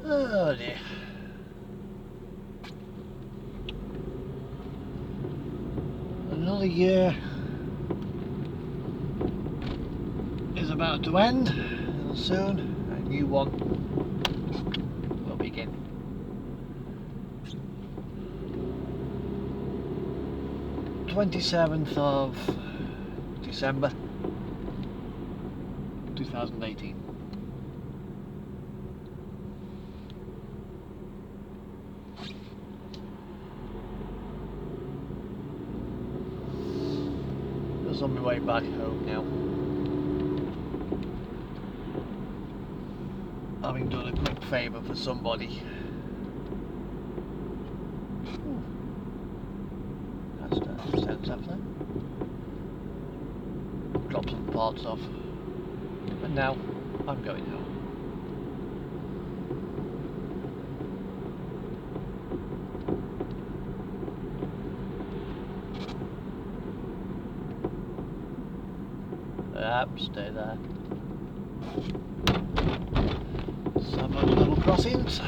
Oh dear. Another year is about to end, and soon a new one will begin. The 27th of December 2018. Just on my way back home now. Having done a quick favour for somebody. That's sense up there. Drop some parts off. And now I'm going home. Stay there. Some of the little crossings.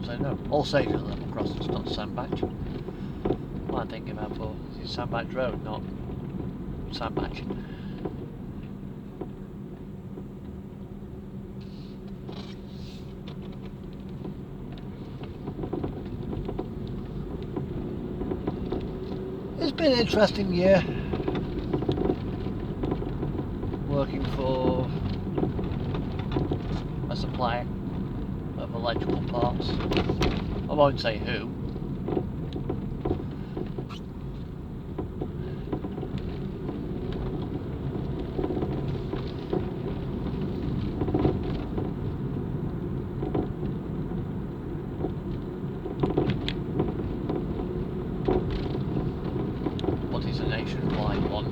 So no, all safe at level crossings, not sandbatch. What I'm thinking about for is Sandbatch Road, not Sandbatch. It's been an interesting year working for a supplier of electrical parts. I won't say who. But it's a nationwide one.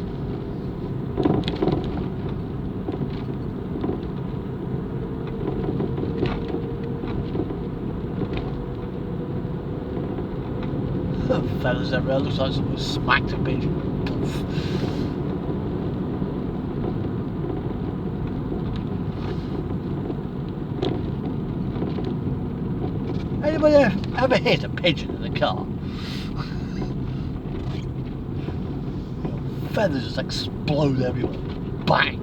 Feathers everywhere, looks like someone smacked a pigeon. Anybody ever hit a pigeon in the car? Feathers just explode everywhere. Bang!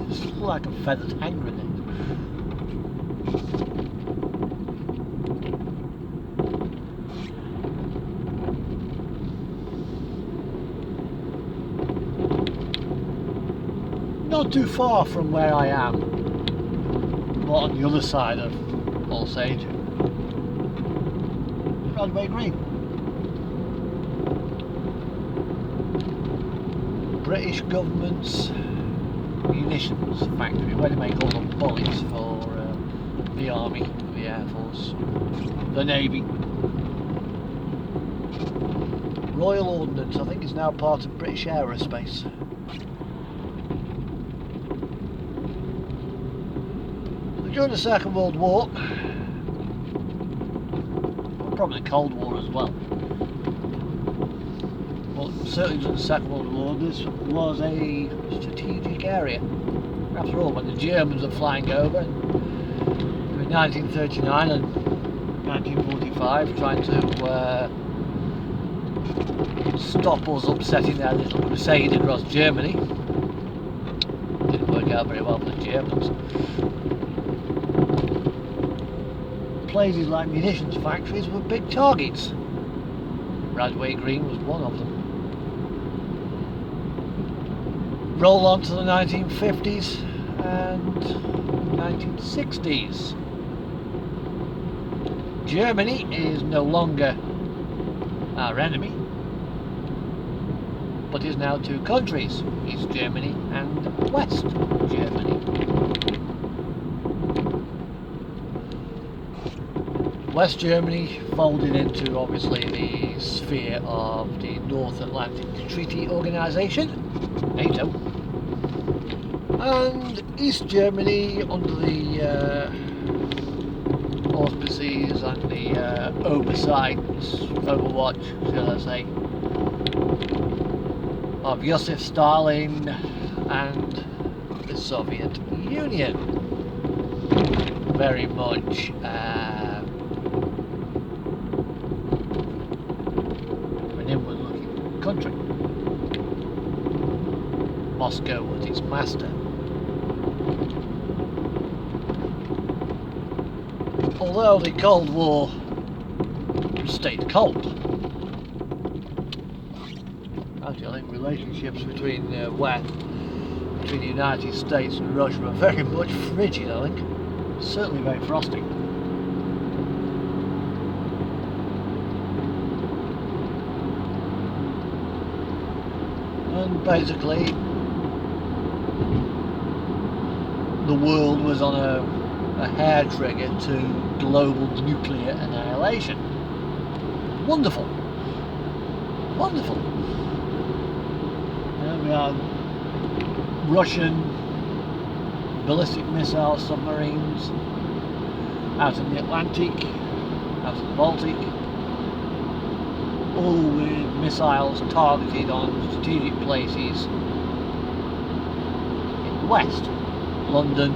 It's like a feathered hand grenade. Not too far from where I am, but on the other side of Allsage, Broadway Green. British government's munitions factory, where they make all the bullets for the Army, the Air Force, the Navy. Royal Ordnance, I think, is now part of British Aerospace. During the Second World War, probably the Cold War as well, but certainly during the Second World War, this was a strategic area. After all, when the Germans were flying over in 1939 and 1945, trying to stop us upsetting their little crusade across Germany, didn't work out very well for the Germans. Places like munitions factories were big targets. Radway Green was one of them. Roll on to the 1950s and 1960s. Germany is no longer our enemy, but is now two countries, East Germany and West Germany. West Germany folded into, obviously, the sphere of the North Atlantic Treaty Organisation, NATO, and East Germany under the auspices and the oversight, overwatch, shall I say, of Joseph Stalin and the Soviet Union. Very much an inward-looking country. Moscow was its master. Although the Cold War stayed cold, actually I think relationships between the United States and Russia are very much frigid, I think. Certainly very frosty. And basically the world was on a hair trigger to global nuclear annihilation. Wonderful. Wonderful. We had Russian ballistic missile submarines out in the Atlantic, out in the Baltic, all with missiles targeted on strategic places in the West. London,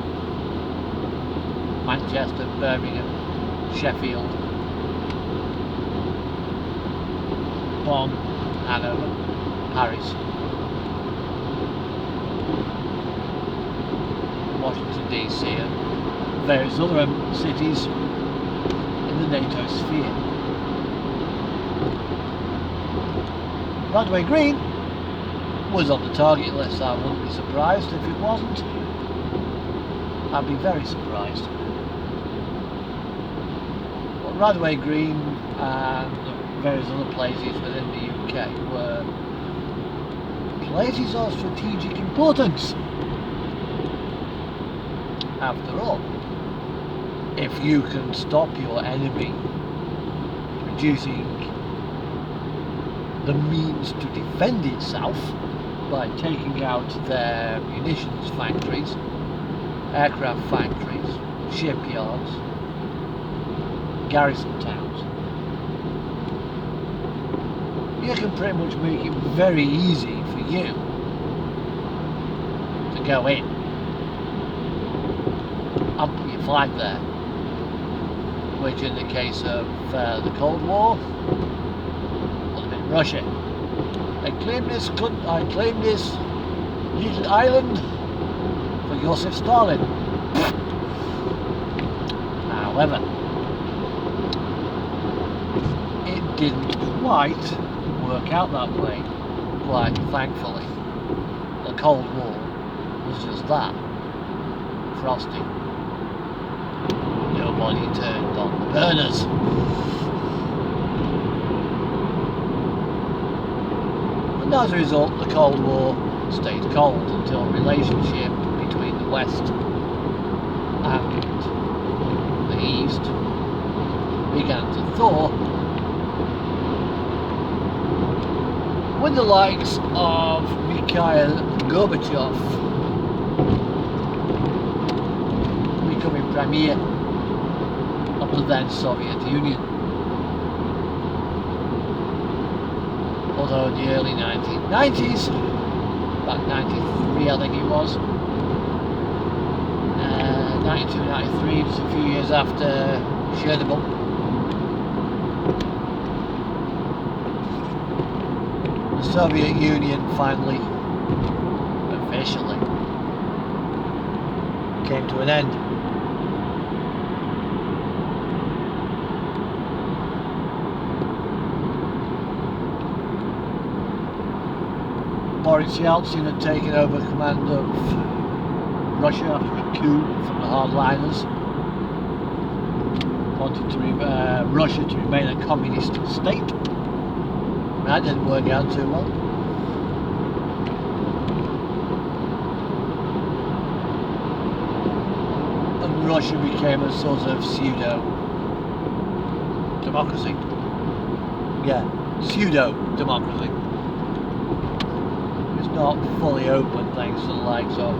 Manchester, Birmingham, Sheffield, Bonn, Hanover, Paris, Washington DC and various other cities in the NATO sphere. Radway Green was on the target list. I wouldn't be surprised if it wasn't. I'd be very surprised. But Radway Green and various other places within the UK were places of strategic importance. After all, if you can stop your enemy producing the means to defend itself by taking out their munitions factories, aircraft factories, shipyards, garrison towns, you can pretty much make it very easy for you to go in and put your flag there, which in the case of the Cold War would have been Russia. I claim this little island for Joseph Stalin. However, it didn't quite work out that way, quite thankfully. The Cold War was just that, frosty. Nobody turned on the burners. And as a result, the Cold War stayed cold until the relationship between the West and the East began to thaw when the likes of Mikhail Gorbachev becoming premier of the then Soviet Union. Although in the early 1990s, about 93 I think it was, 92, 93, just a few years after Chernobyl, the Soviet Union finally, officially, came to an end. Boris Yeltsin had taken over command of Russia after a coup from the hardliners. Wanted to Russia to remain a communist state. That didn't work out too well. And Russia became a sort of pseudo-democracy. Yeah, pseudo-democracy. It's not fully open thanks to the likes of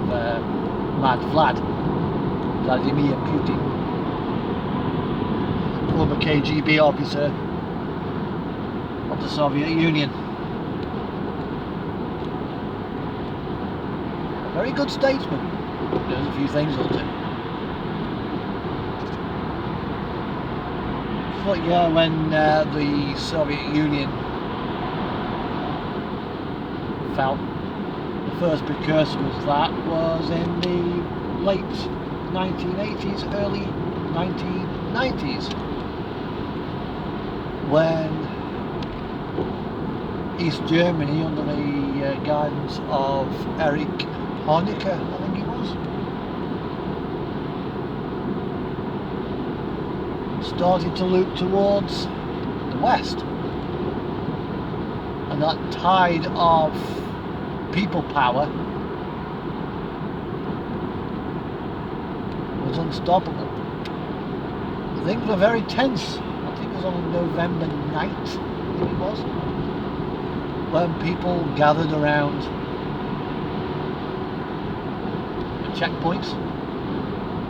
Vladimir Putin. former KGB officer of the Soviet Union. A very good statesman. Knows a few things or two. But yeah, when the Soviet Union fell, the first precursor of that was in the late 1980s, early 1990s, when East Germany, under the guidance of Erich Honecker, I think it was, started to look towards the west, and that tide of people power was unstoppable. Things were very tense. I think it was on a November night, I think it was, when people gathered around the checkpoints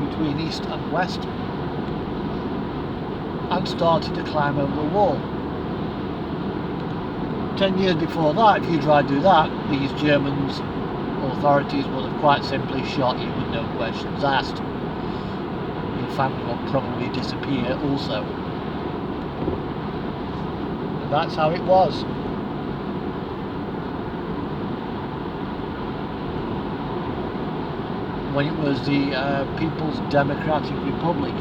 between east and west and started to climb over the wall. 10 years before that, if you tried to do that, these Germans authorities would have quite simply shot you with no questions asked. Your family will probably disappear also. And that's how it was. When it was the People's Democratic Republic,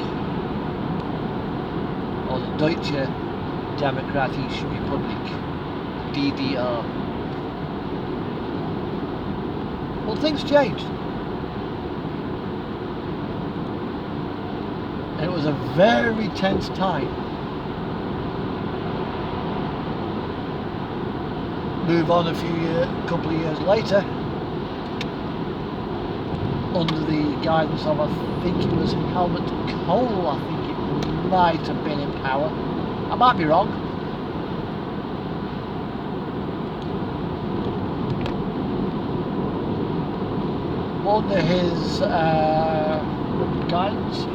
or the Deutsche Demokratische Republik, DDR. Well, things changed. And it was a very tense time. Move on a couple of years later, under the guidance of, I think it was Helmut Kohl, I think it might have been in power. I might be wrong. Under his guidance,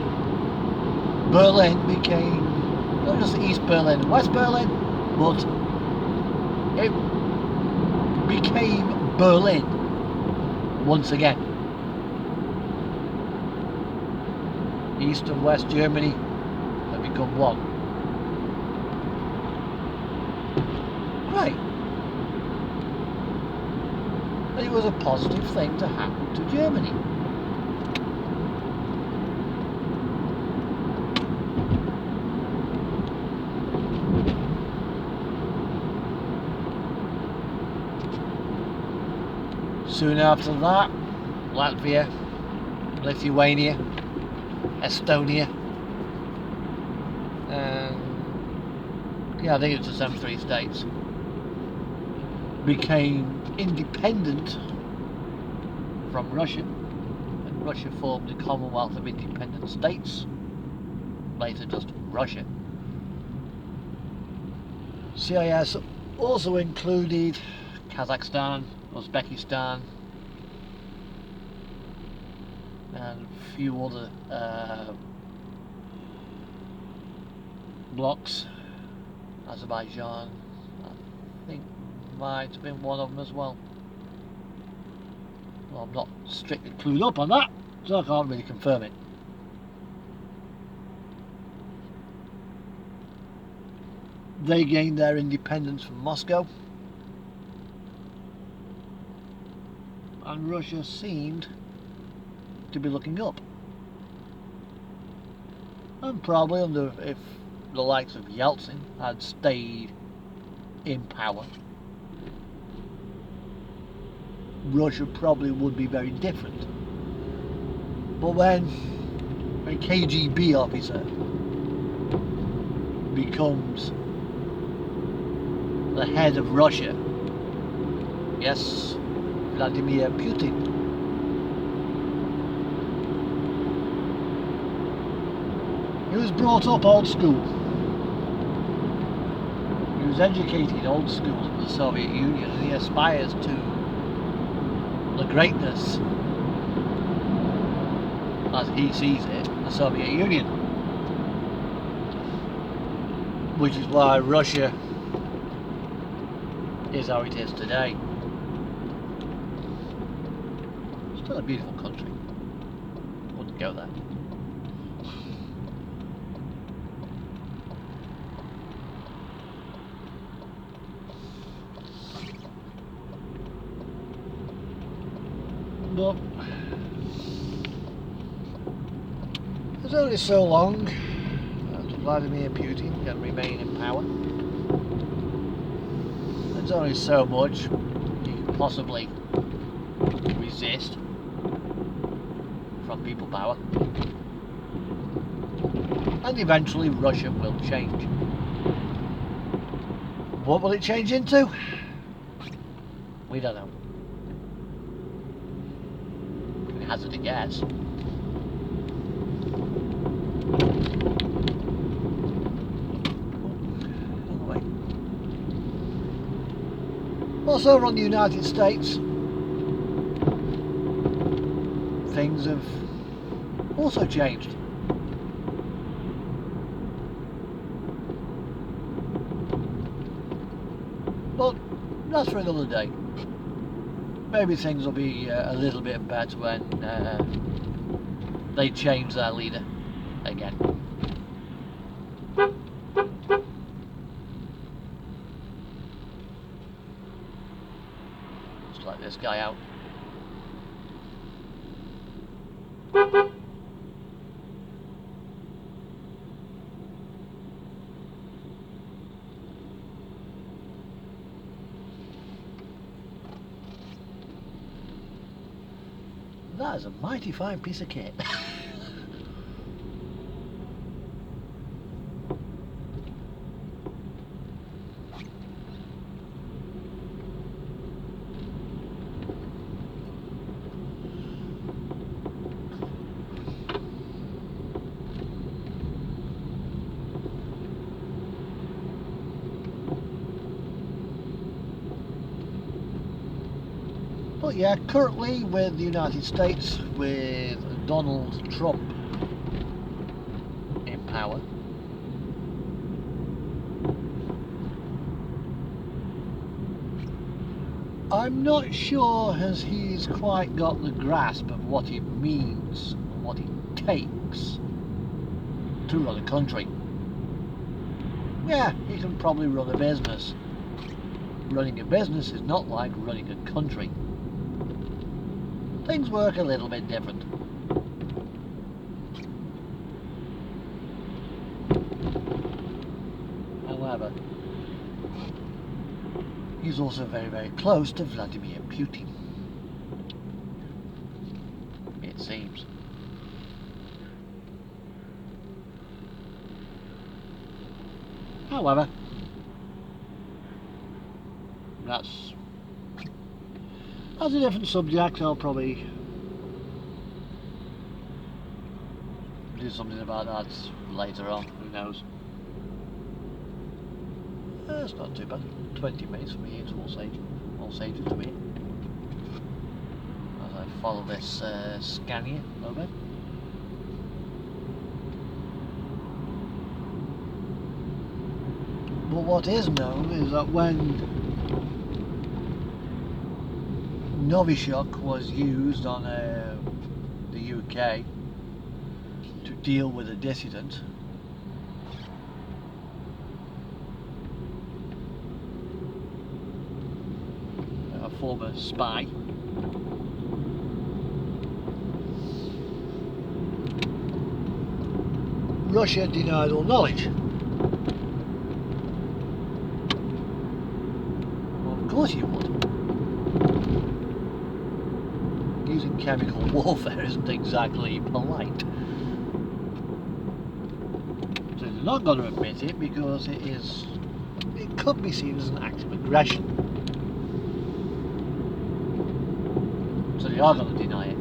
Berlin became not just East Berlin and West Berlin, but it became Berlin once again. East and West Germany have become one. Great. And it was a positive thing to happen to Germany. Soon after that, Latvia, Lithuania, Estonia, and yeah, I think it's the 73 states, became independent from Russia, and Russia formed the Commonwealth of Independent States, later just Russia. CIS also included Kazakhstan, Uzbekistan, and a few other blocks. Azerbaijan, I think, might have been one of them as well. Well, I'm not strictly clued up on that, so I can't really confirm it. They gained their independence from Moscow, and Russia seemed to be looking up. And probably if the likes of Yeltsin had stayed in power, Russia probably would be very different. But when a KGB officer becomes the head of Russia, yes, Vladimir Putin, he was brought up old school. He was educated old school in the Soviet Union, and he aspires to the greatness, as he sees it, the Soviet Union. which is why Russia is how it is today. Still a beautiful country. Wouldn't go there. But there's only so long that Vladimir Putin can remain in power. There's only so much he can possibly resist from people power. And eventually Russia will change. What will it change into? We don't know. It hazard a guess. Also over on the United States, things have also changed. But that's for another day. Maybe things will be a little bit better when they change their leader again. Let's let this guy out. That is a mighty fine piece of kit. But yeah, currently with the United States, with Donald Trump in power, I'm not sure as he's quite got the grasp of what it means and what it takes to run a country. Yeah, he can probably run a business. Running a business is not like running a country. Things work a little bit different. However, he's also very, very close to Vladimir Putin, it seems. However, that's a different subject. I'll probably do something about that later on, who knows. It's not too bad. 20 minutes from here to all sages to me. As I follow this Scania over. But what is known is that when Novichok was used on the UK to deal with a dissident, a former spy, Russia denied all knowledge. Well, of course you would. Using chemical warfare isn't exactly polite. So they're not going to admit it because it could be seen as an act of aggression. So they are going to deny it.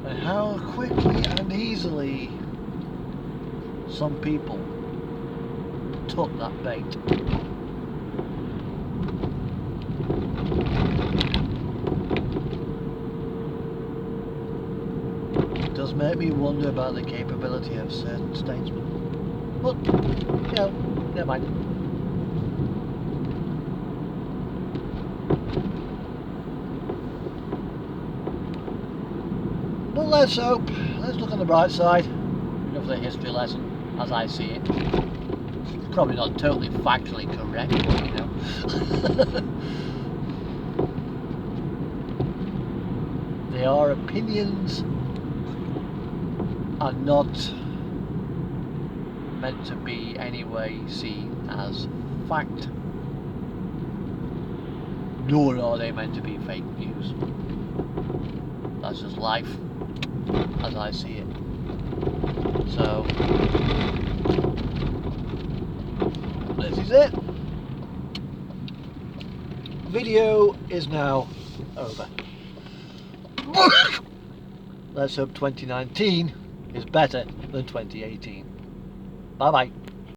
And how quickly and easily some people took that bait. does make me wonder about the capability of certain statesmen. But, you know, never mind. But let's hope. Let's look on the bright side of the history lesson, as I see it. Probably not totally factually correct, but you know. Their opinions are not meant to be anyway seen as fact, nor are they meant to be fake news. That's just life as I see it. So this is it. Video is now over. Let's hope 2019 is better than 2018. Bye bye.